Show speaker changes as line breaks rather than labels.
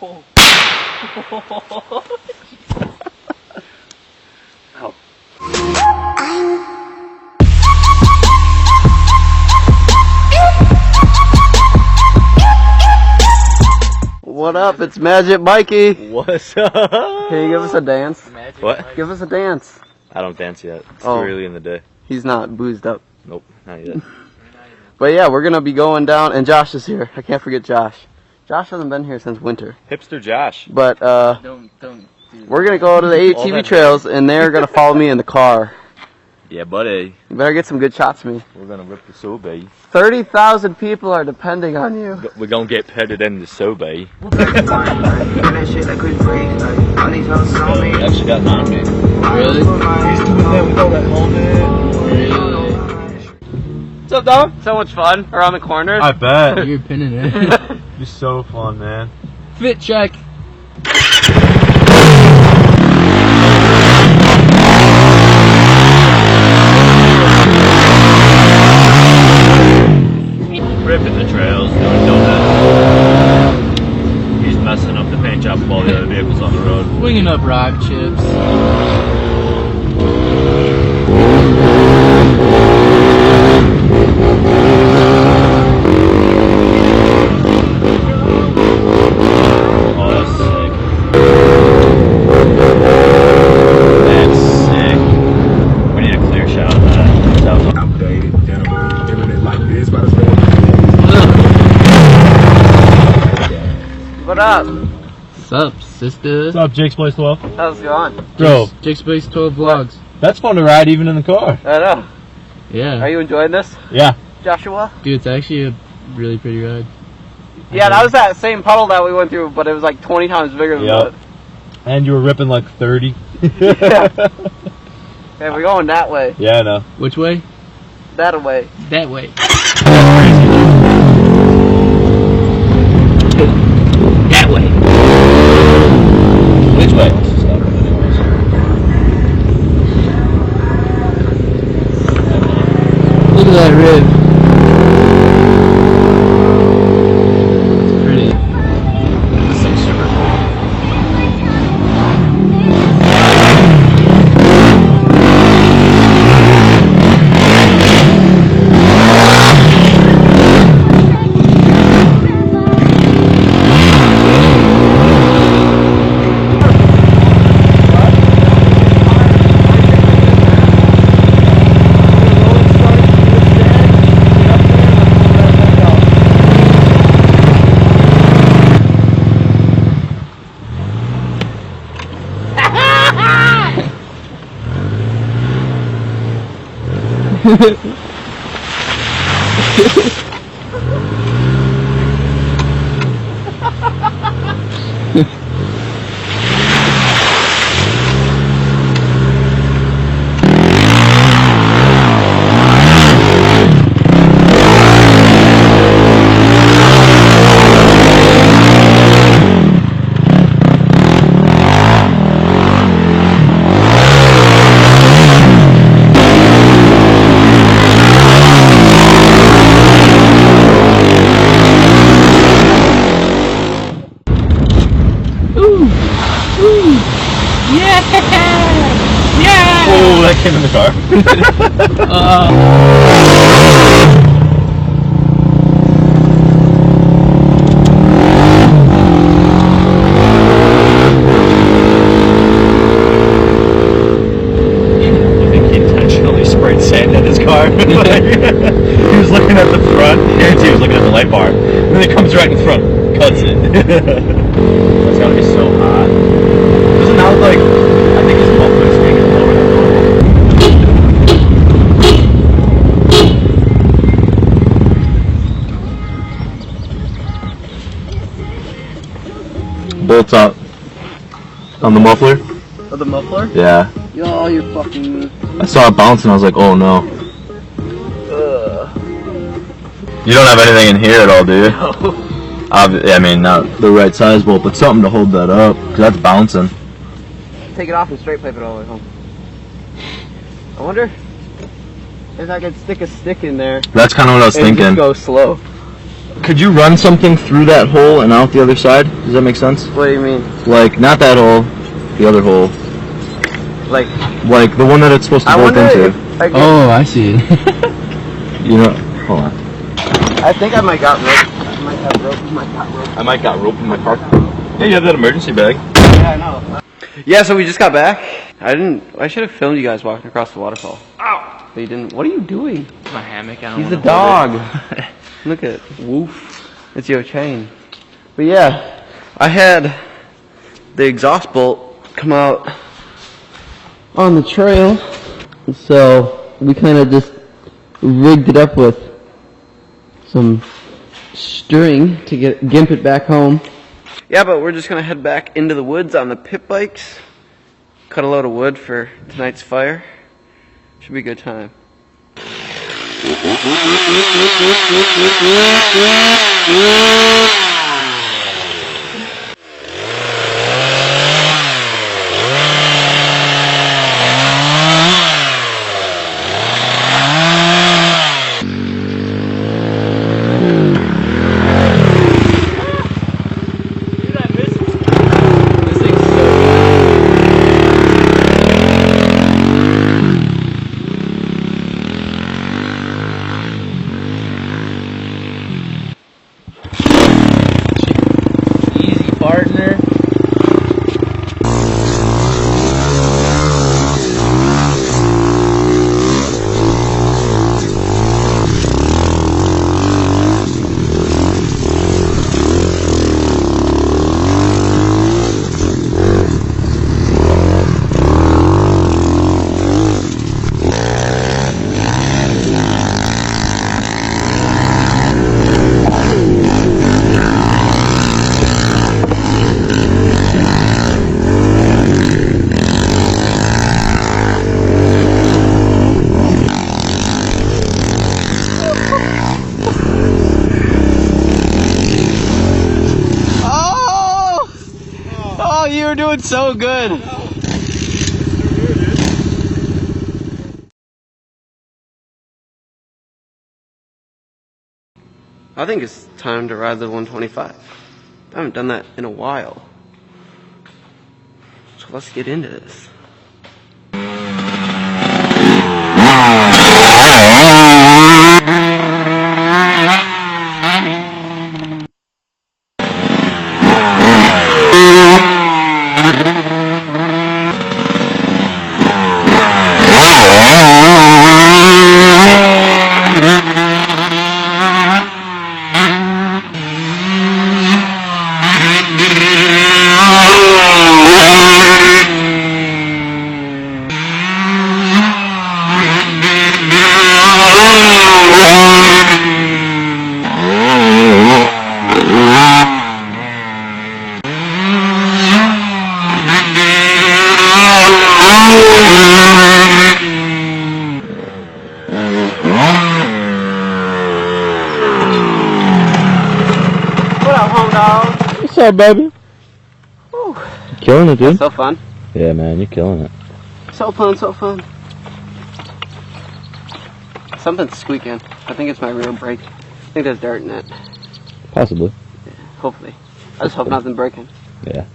What up? It's Magic Mikey.
What's up?
Can you give us a dance?
What?
Give us a dance.
I don't dance yet. It's too early in the day.
He's not boozed up.
Nope, not yet.
But yeah, we're gonna be going down, and Josh is here. I can't forget Josh. Josh hasn't been here since winter.
Hipster Josh.
But we're gonna go to the ATV trails, and they're gonna follow me in the car.
Yeah, buddy.
You better get some good shots of me.
We're gonna rip the sobe.
30,000 people are depending on you.
We're gonna get petted in the sobe. Actually got 9 me.
Really?
He's doing that with all that helmet.
Really? What's up, dog? So much fun around the corners.
I bet.
You're pinning it.
It's so fun, man.
Fit check.
Ripping the trails, doing donuts. He's messing up the paint job of all the other vehicles on the road.
Winging up rock chips.
Oh, that's sick. That's sick. We need a clear shot of that. That was
Outdated, gentlemen. Internet like this, by the
What up?
What's up, sister?
What's up, Jake's Place 12?
How's it going?
Bro,
Jake's Space 12 vlogs.
that's fun to ride even in the car.
I know.
Yeah.
Are you enjoying this,
Yeah.
Joshua?
Dude, it's actually a really pretty ride.
Yeah, that was that same puddle that we went through, but it was like 20 times bigger than
Yep. And you were ripping like 30.
Yeah. Okay, we're going that way.
Yeah, I know.
Which way?
That way.
That way. That way.
Which way?
Look at that rib. It's pretty. This thing's super cool.
Oh, that came in the car. I think he intentionally sprayed sand in his car. He was looking at the front. I guarantee he was looking at the light bar. And then it comes right in front, cuts it. That's gotta be so hot. Doesn't that look like? I think his muffler's hanging lower than normal. Bolts out on the muffler.
Oh, the muffler?
Yeah.
Yo, you're fucking me.
I saw it bouncing. I was like, oh no. You don't have anything in here at all, do you?
No.
I mean, not the right size bolt, but something to hold that up, because that's bouncing.
Take it off and straight pipe it all the way home. I wonder if I could stick a stick in there.
That's kind of what I was
and
thinking.
just go slow.
Could you run something through that hole and out the other side? Does that make sense?
What do you mean?
Like, not that hole, the other hole.
Like
the one that it's supposed to
I
bolt
wonder
into.
if I get,
Oh, I see.
You know, hold on.
I think I might got rope. I might have rope.
I might got rope in my car. Yeah, you have that emergency bag.
Yeah, I know. Yeah, so we just got back. I should have filmed you guys walking across the waterfall. Ow! But you didn't. What are you doing?
My hammock. I don't
He's a
wanna
dog.
hold it.
Look at woof. It's your chain. But yeah, I had the exhaust bolt come out on the trail, so we kind of just rigged it up with some string to gimp it back home. Yeah, but we're just gonna head back into the woods on the pit bikes, cut a load of wood for tonight's fire. Should be a good time.
Partner. Oh, you were doing so good.
I think it's time to ride the 125. I haven't done that in a while. So let's get into this. What up, home dog?
What's up, baby?
Whew.
Killing it, dude.
So fun.
Yeah, man, you're killing it.
So fun, so fun. Something's squeaking. I think it's my rear brake. I think there's dirt in it.
Possibly.
Hopefully. I just hope nothing's breaking.
Yeah.